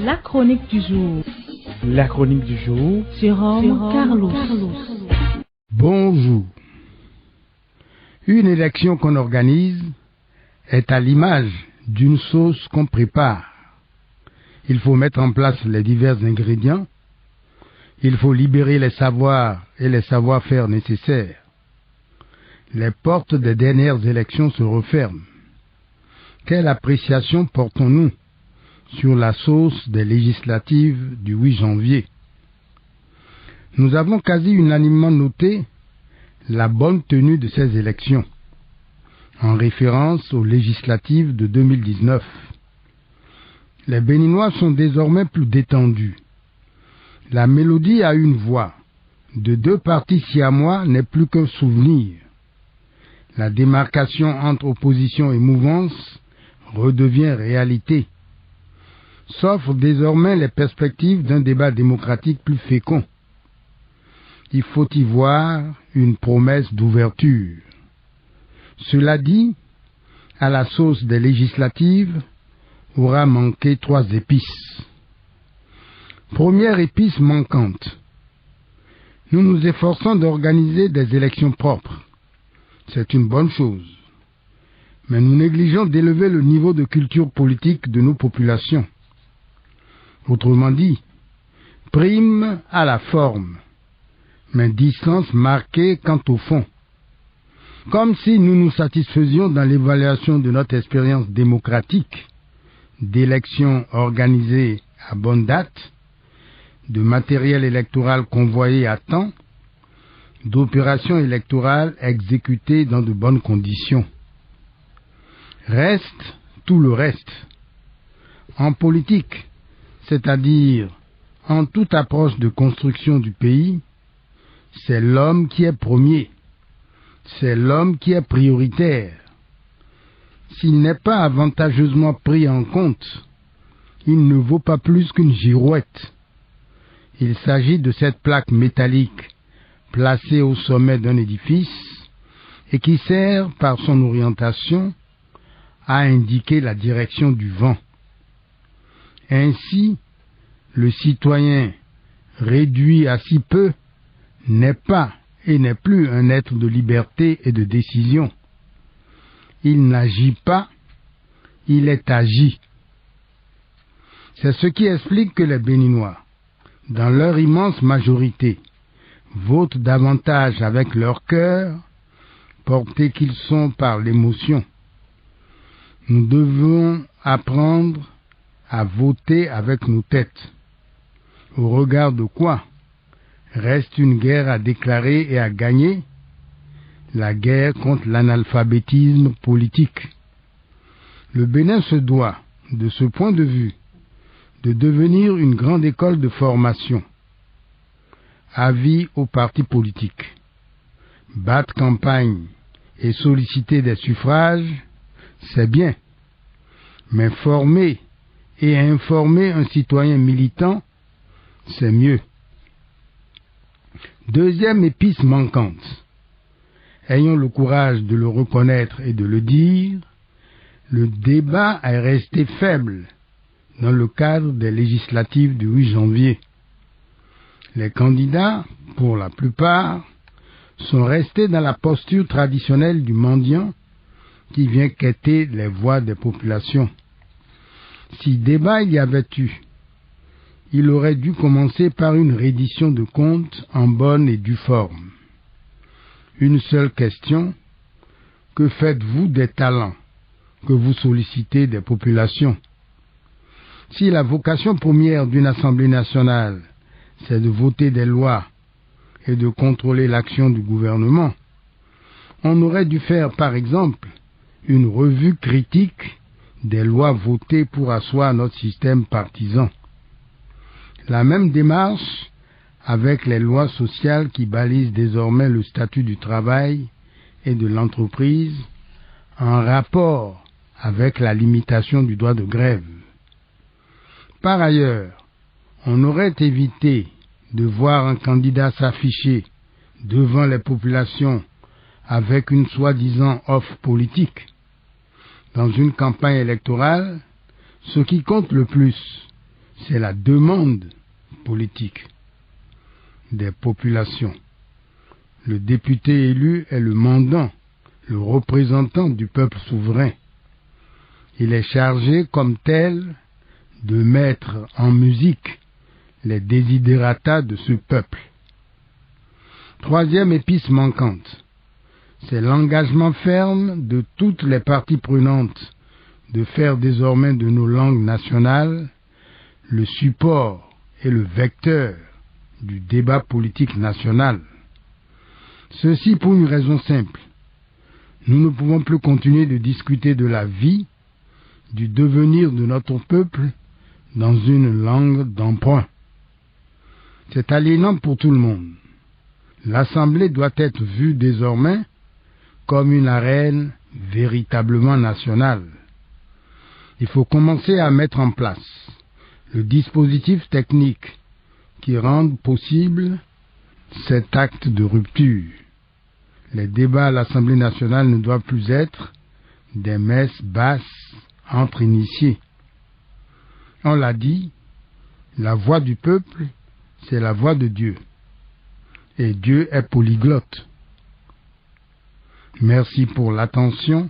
La chronique du jour. La chronique du jour. Jérôme Carlos. Bonjour. Une élection qu'on organise est à l'image d'une sauce qu'on prépare. Il faut mettre en place les divers ingrédients. Il faut libérer les savoirs et les savoir-faire nécessaires. Les portes des dernières élections se referment. Quelle appréciation portons-nous sur la sauce des législatives du 8 janvier? Nous avons quasi unanimement noté la bonne tenue de ces élections, en référence aux législatives de 2019. Les Béninois sont désormais plus détendus. La mélodie a une voix. De deux partis siamois n'est plus qu'un souvenir. La démarcation entre opposition et mouvance redevient réalité. S'offrent désormais les perspectives d'un débat démocratique plus fécond. Il faut y voir une promesse d'ouverture. Cela dit, à la sauce des législatives aura manqué 3 épices. Première épice manquante. Nous nous efforçons d'organiser des élections propres. C'est une bonne chose. Mais nous négligeons d'élever le niveau de culture politique de nos populations. Autrement dit, prime à la forme, mais distance marquée quant au fond. Comme si nous nous satisfaisions dans l'évaluation de notre expérience démocratique, d'élections organisées à bonne date, de matériel électoral convoyé à temps, d'opérations électorales exécutées dans de bonnes conditions. Reste tout le reste. En politique, c'est-à-dire en toute approche de construction du pays, c'est l'homme qui est premier, c'est l'homme qui est prioritaire. S'il n'est pas avantageusement pris en compte, il ne vaut pas plus qu'une girouette. Il s'agit de cette plaque métallique placée au sommet d'un édifice et qui sert par son orientation à indiquer la direction du vent. Ainsi, le citoyen réduit à si peu n'est pas et n'est plus un être de liberté et de décision. Il n'agit pas, il est agi. C'est ce qui explique que les Béninois, dans leur immense majorité, votent davantage avec leur cœur, portés qu'ils sont par l'émotion. Nous devons apprendre à voter avec nos têtes. Au regard de quoi reste une guerre à déclarer et à gagner, la guerre contre l'analphabétisme politique. Le Bénin se doit, de ce point de vue, de devenir une grande école de formation. Avis aux partis politiques. Battre campagne et solliciter des suffrages, c'est bien. Mais former et informer un citoyen militant, c'est mieux. Deuxième épice manquante. Ayons le courage de le reconnaître et de le dire, le débat est resté faible dans le cadre des législatives du 8 janvier. Les candidats, pour la plupart, sont restés dans la posture traditionnelle du mendiant qui vient quêter les voix des populations. Si débat il y avait eu, il aurait dû commencer par une reddition de comptes en bonne et due forme. Une seule question: que faites-vous des talents que vous sollicitez des populations? Si la vocation première d'une Assemblée nationale, c'est de voter des lois et de contrôler l'action du gouvernement, on aurait dû faire, par exemple, une revue critique des lois votées pour asseoir notre système partisan. La même démarche avec les lois sociales qui balisent désormais le statut du travail et de l'entreprise en rapport avec la limitation du droit de grève. Par ailleurs, on aurait évité de voir un candidat s'afficher devant les populations avec une soi-disant offre politique. Dans une campagne électorale, ce qui compte le plus, c'est la demande politique des populations. Le député élu est le mandant, le représentant du peuple souverain. Il est chargé comme tel de mettre en musique les desiderata de ce peuple. Troisième épice manquante, c'est l'engagement ferme de toutes les parties prenantes de faire désormais de nos langues nationales le support et le vecteur du débat politique national. Ceci pour une raison simple. Nous ne pouvons plus continuer de discuter de la vie, du devenir de notre peuple dans une langue d'emprunt. C'est aliénant pour tout le monde. L'Assemblée doit être vue désormais comme une arène véritablement nationale. Il faut commencer à mettre en place le dispositif technique qui rende possible cet acte de rupture. Les débats à l'Assemblée nationale ne doivent plus être des messes basses entre initiés. On l'a dit, la voix du peuple, c'est la voix de Dieu. Et Dieu est polyglotte. Merci pour l'attention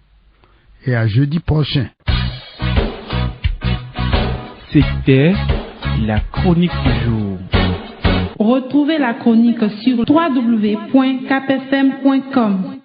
et à jeudi prochain. C'était la chronique du jour. Retrouvez la chronique sur www.capfm.com.